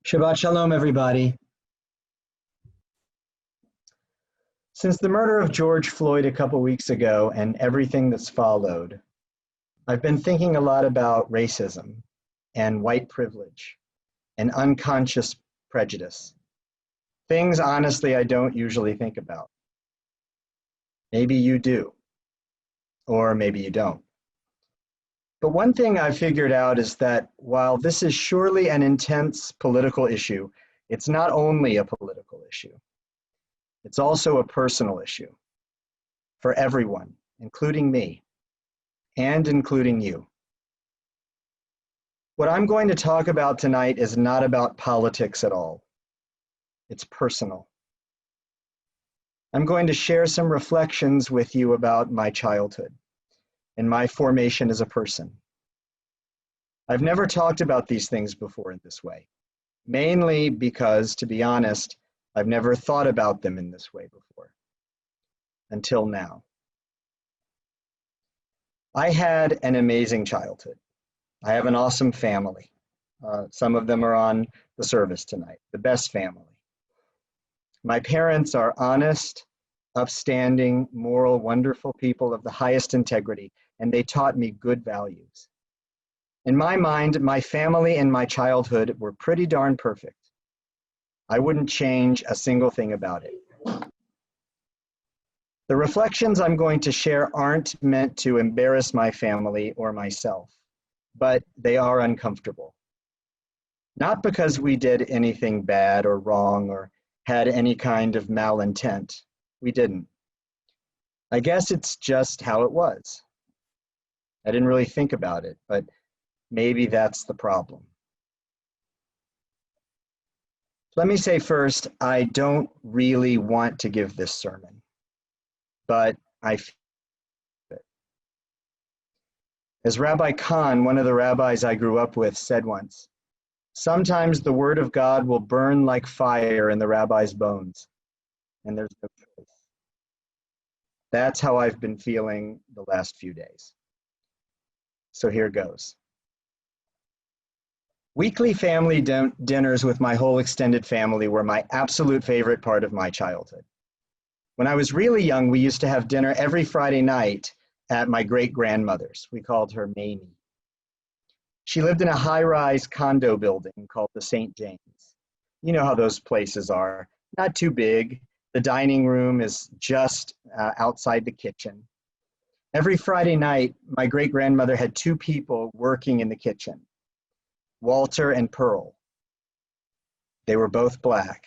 Shabbat Shalom, everybody. Since the murder of George Floyd a couple weeks ago and everything that's followed, I've been thinking a lot about racism and white privilege and unconscious prejudice. Things, honestly, I don't usually think about. Maybe you do, or maybe you don't. But one thing I've figured out is that while this is surely an intense political issue, it's not only a political issue. It's also a personal issue for everyone, including me, and including you. What I'm going to talk about tonight is not about politics at all. It's personal. I'm going to share some reflections with you about my childhood and my formation as a person. I've never talked about these things before in this way, mainly because, to be honest, I've never thought about them in this way before, until now. I had an amazing childhood. I have an awesome family. Some of them are on the service tonight, the best family. My parents are honest, upstanding, moral, wonderful people of the highest integrity, and they taught me good values. In my mind, my family and my childhood were pretty darn perfect. I wouldn't change a single thing about it. The reflections I'm going to share aren't meant to embarrass my family or myself, but they are uncomfortable. Not because we did anything bad or wrong or had any kind of malintent. We didn't. I guess it's just how it was. I didn't really think about it, but maybe that's the problem. Let me say first, I don't really want to give this sermon, but I feel it. As Rabbi Khan, one of the rabbis I grew up with, said once, sometimes the word of God will burn like fire in the rabbi's bones, and there's no choice. That's how I've been feeling the last few days. So here goes. Weekly family dinners with my whole extended family were my absolute favorite part of my childhood. When I was really young, we used to have dinner every Friday night at my great-grandmother's. We called her Mamie. She lived in a high-rise condo building called the St. James. You know how those places are. Not too big. The dining room is just outside the kitchen. Every Friday night, my great-grandmother had two people working in the kitchen, Walter and Pearl. They were both black.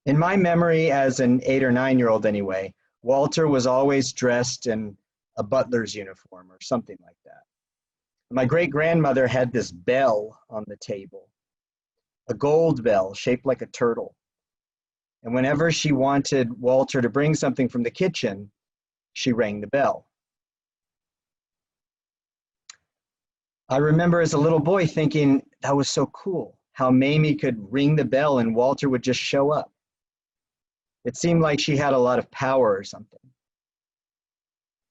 In my memory as an 8 or 9-year-old anyway, Walter was always dressed in a butler's uniform or something like that. My great-grandmother had this bell on the table, a gold bell shaped like a turtle. And whenever she wanted Walter to bring something from the kitchen, she rang the bell. I remember as a little boy thinking that was so cool, how Mamie could ring the bell and Walter would just show up. It seemed like she had a lot of power or something.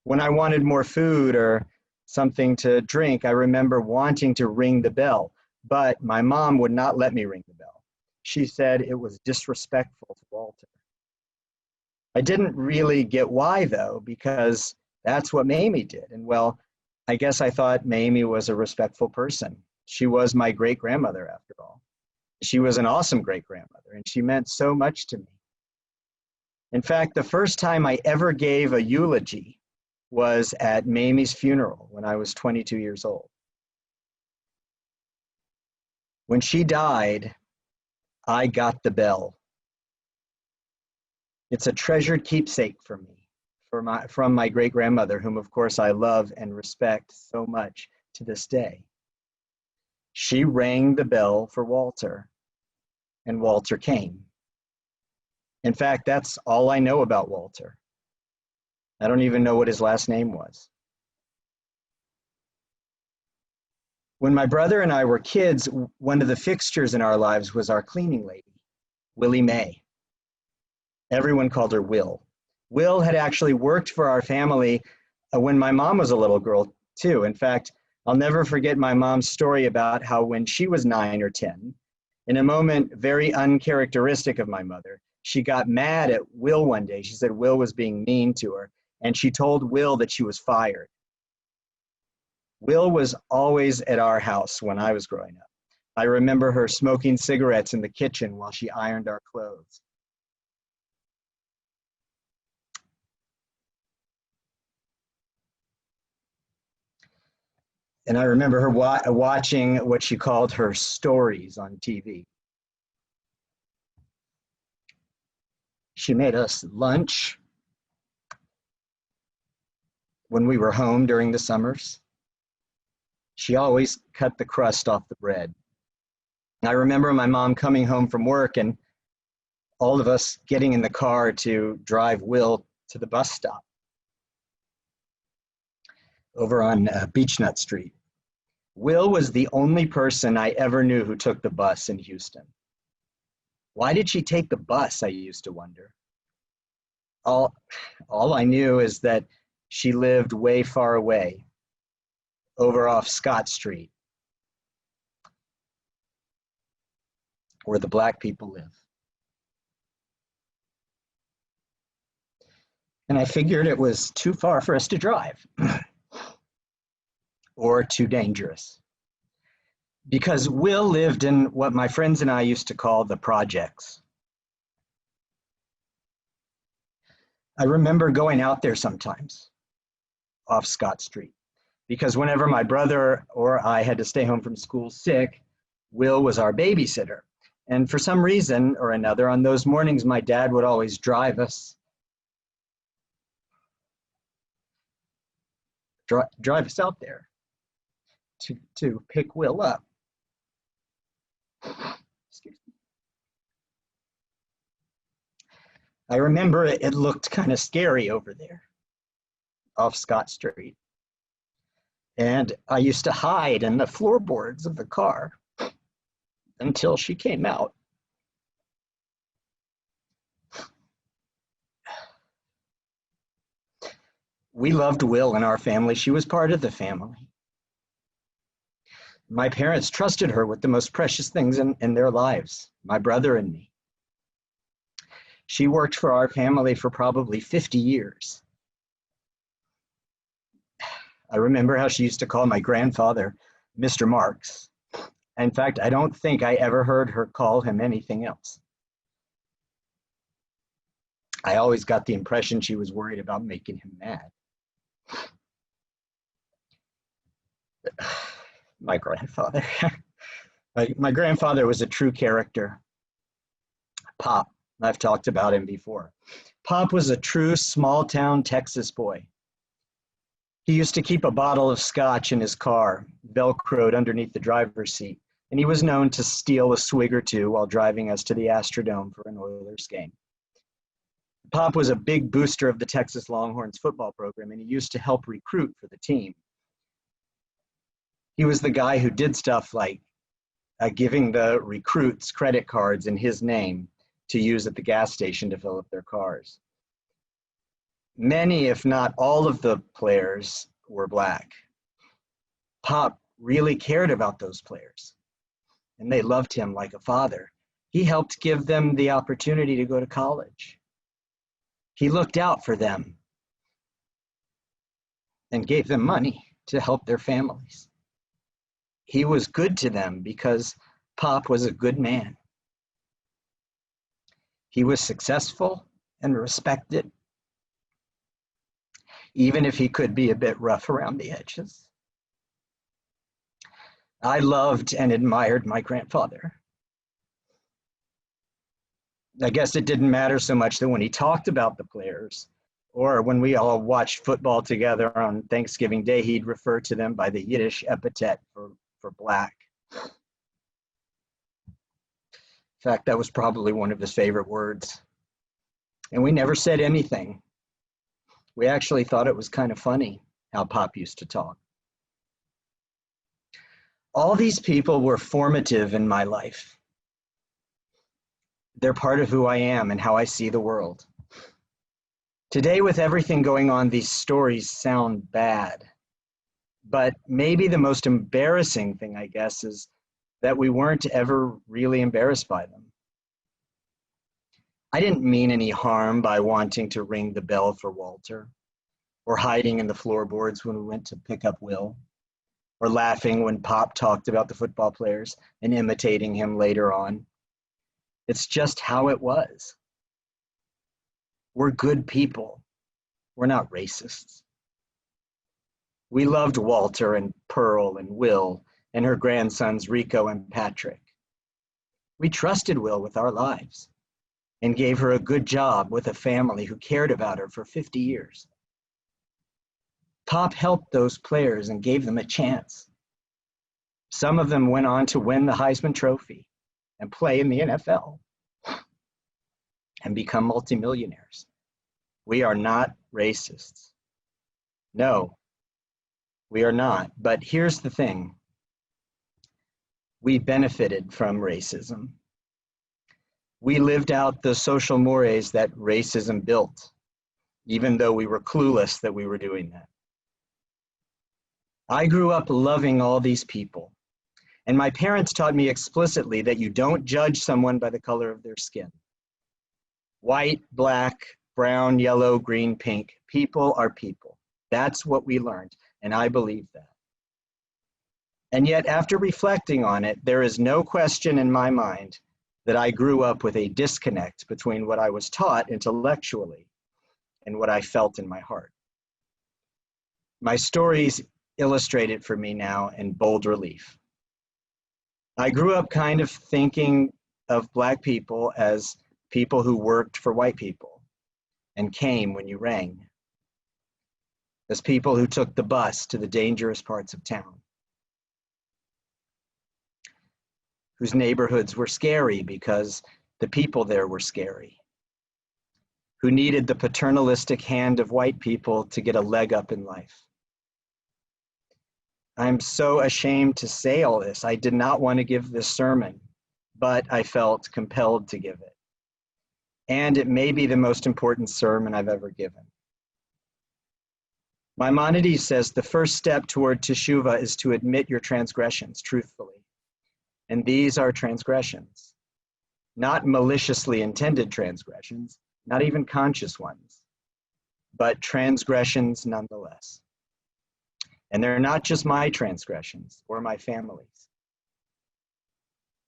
When I wanted more food or something to drink, I remember wanting to ring the bell, but my mom would not let me ring the bell. She said it was disrespectful to Walter. I didn't really get why though, because that's what Mamie did. And well, I guess I thought Mamie was a respectful person. She was my great-grandmother after all. She was an awesome great-grandmother and she meant so much to me. In fact, the first time I ever gave a eulogy was at Mamie's funeral when I was 22 years old. When she died, I got the bell. It's a treasured keepsake for me, from my great-grandmother, whom of course I love and respect so much to this day. She rang the bell for Walter, and Walter came. In fact, that's all I know about Walter. I don't even know what his last name was. When my brother and I were kids, one of the fixtures in our lives was our cleaning lady, Willie Mae. Everyone called her Will. Will had actually worked for our family when my mom was a little girl too. In fact, I'll never forget my mom's story about how when she was 9 or 10, In a moment very uncharacteristic of my mother, she got mad at Will one day. She said Will was being mean to her, and she told Will that she was fired. Will was always at our house when I was growing up. I remember her smoking cigarettes in the kitchen while she ironed our clothes. And I remember her watching what she called her stories on TV. She made us lunch when we were home during the summers. She always cut the crust off the bread. I remember my mom coming home from work and all of us getting in the car to drive Will to the bus stop over on Beechnut Street. Will was the only person I ever knew who took the bus in Houston. Why did she take the bus, I used to wonder. All I knew is that she lived way far away, over off Scott Street, where the Black people live. And I figured it was too far for us to drive, or too dangerous. Because Will lived in what my friends and I used to call the projects. I remember going out there sometimes, off Scott Street, because whenever my brother or I had to stay home from school sick, Will was our babysitter. And for some reason or another, on those mornings, my dad would always drive us out there to pick Will up. Excuse me. I remember it looked kind of scary over there off Scott Street. And I used to hide in the floorboards of the car until she came out. We loved Will in our family. She was part of the family. My parents trusted her with the most precious things in their lives, my brother and me. She worked for our family for probably 50 years. I remember how she used to call my grandfather Mr. Marks. In fact, I don't think I ever heard her call him anything else. I always got the impression she was worried about making him mad. My grandfather. My grandfather was a true character. Pop, I've talked about him before. Pop was a true small-town Texas boy. He used to keep a bottle of scotch in his car, velcroed underneath the driver's seat, and he was known to steal a swig or two while driving us to the Astrodome for an Oilers game. Pop was a big booster of the Texas Longhorns football program, and he used to help recruit for the team. He was the guy who did stuff like giving the recruits credit cards in his name to use at the gas station to fill up their cars. Many, if not all of the players were Black. Pop really cared about those players, and they loved him like a father. He helped give them the opportunity to go to college. He looked out for them and gave them money to help their families. He was good to them because Pop was a good man. He was successful and respected, even if he could be a bit rough around the edges. I loved and admired my grandfather. I guess it didn't matter so much that when he talked about the players, or when we all watched football together on Thanksgiving Day, he'd refer to them by the Yiddish epithet for Black. In fact, that was probably one of his favorite words. And we never said anything. We actually thought it was kind of funny how Pop used to talk. All these people were formative in my life. They're part of who I am and how I see the world. Today, with everything going on, these stories sound bad. But maybe the most embarrassing thing, I guess, is that we weren't ever really embarrassed by them. I didn't mean any harm by wanting to ring the bell for Walter, or hiding in the floorboards when we went to pick up Will, or laughing when Pop talked about the football players and imitating him later on. It's just how it was. We're good people. We're not racists. We loved Walter and Pearl and Will and her grandsons Rico and Patrick. We trusted Will with our lives and gave her a good job with a family who cared about her for 50 years. Pop helped those players and gave them a chance. Some of them went on to win the Heisman Trophy and play in the NFL and become multimillionaires. We are not racists. No, we are not. But here's the thing. We benefited from racism. We lived out the social mores that racism built, even though we were clueless that we were doing that. I grew up loving all these people, and my parents taught me explicitly that you don't judge someone by the color of their skin. White, black, brown, yellow, green, pink, people are people. That's what we learned, and I believe that. And yet, after reflecting on it, there is no question in my mind that I grew up with a disconnect between what I was taught intellectually and what I felt in my heart. My stories illustrate it for me now in bold relief. I grew up kind of thinking of Black people as people who worked for white people and came when you rang, as people who took the bus to the dangerous parts of town, whose neighborhoods were scary because the people there were scary, who needed the paternalistic hand of white people to get a leg up in life. I'm so ashamed to say all this. I did not want to give this sermon, but I felt compelled to give it. And it may be the most important sermon I've ever given. Maimonides says the first step toward teshuvah is to admit your transgressions truthfully. And these are transgressions, not maliciously intended transgressions, not even conscious ones, but transgressions nonetheless. And they're not just my transgressions or my family's.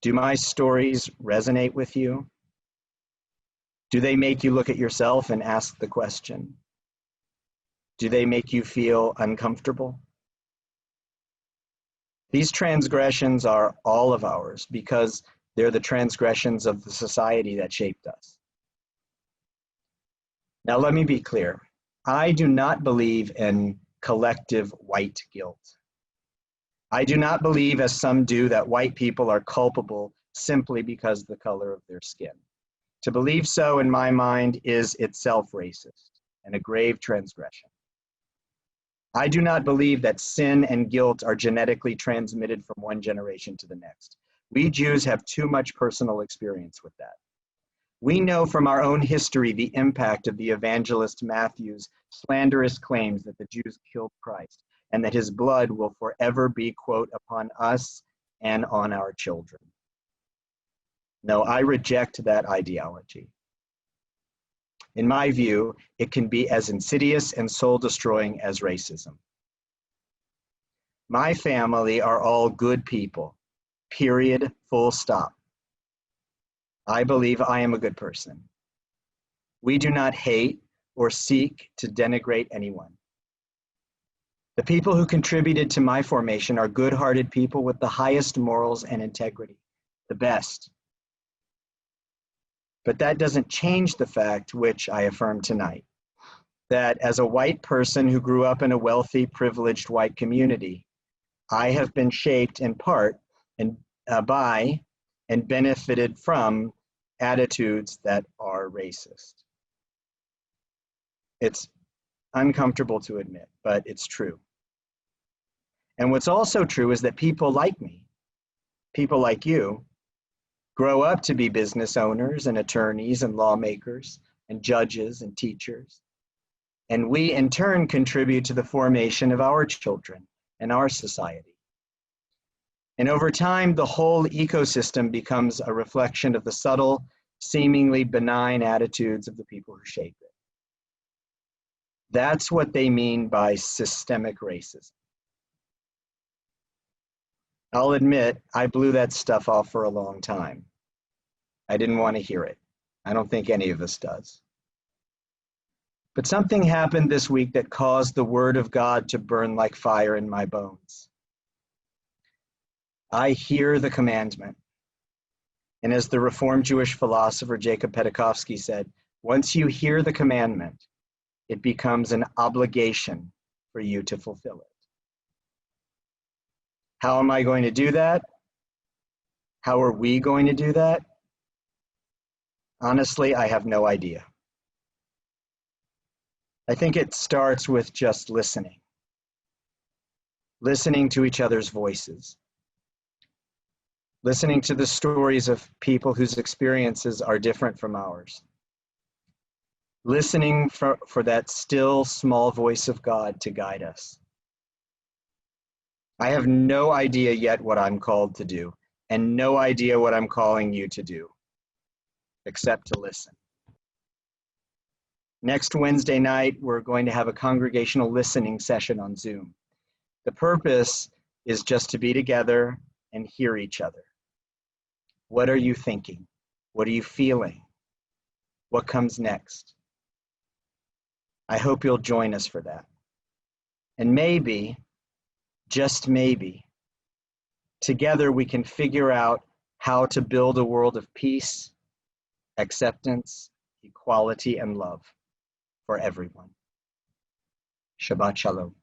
Do my stories resonate with you? Do they make you look at yourself and ask the question? Do they make you feel uncomfortable? These transgressions are all of ours because they're the transgressions of the society that shaped us. Now, let me be clear. I do not believe in collective white guilt. I do not believe, as some do, that white people are culpable simply because of the color of their skin. To believe so, in my mind, is itself racist and a grave transgression. I do not believe that sin and guilt are genetically transmitted from one generation to the next. We Jews have too much personal experience with that. We know from our own history the impact of the evangelist Matthew's slanderous claims that the Jews killed Christ and that his blood will forever be, quote, upon us and on our children. No, I reject that ideology. In my view, it can be as insidious and soul-destroying as racism. My family are all good people, period, full stop. I believe I am a good person. We do not hate or seek to denigrate anyone. The people who contributed to my formation are good-hearted people with the highest morals and integrity, the best. But that doesn't change the fact, which I affirm tonight, that as a white person who grew up in a wealthy, privileged white community, I have been shaped in part by and benefited from attitudes that are racist. It's uncomfortable to admit, but it's true. And what's also true is that people like me, people like you, grow up to be business owners and attorneys and lawmakers and judges and teachers. And we in turn contribute to the formation of our children and our society. And over time, the whole ecosystem becomes a reflection of the subtle, seemingly benign attitudes of the people who shape it. That's what they mean by systemic racism. I'll admit, I blew that stuff off for a long time. I didn't want to hear it. I don't think any of us does. But something happened this week that caused the word of God to burn like fire in my bones. I hear the commandment. And as the Reformed Jewish philosopher Jacob Petakovsky said, once you hear the commandment, it becomes an obligation for you to fulfill it. How am I going to do that? How are we going to do that? Honestly, I have no idea. I think it starts with just listening. Listening to each other's voices. Listening to the stories of people whose experiences are different from ours. Listening for that still small voice of God to guide us. I have no idea yet what I'm called to do, and no idea what I'm calling you to do, except to listen. Next Wednesday night, we're going to have a congregational listening session on Zoom. The purpose is just to be together and hear each other. What are you thinking? What are you feeling? What comes next? I hope you'll join us for that. And maybe, just maybe, together we can figure out how to build a world of peace, acceptance, equality, and love for everyone. Shabbat Shalom.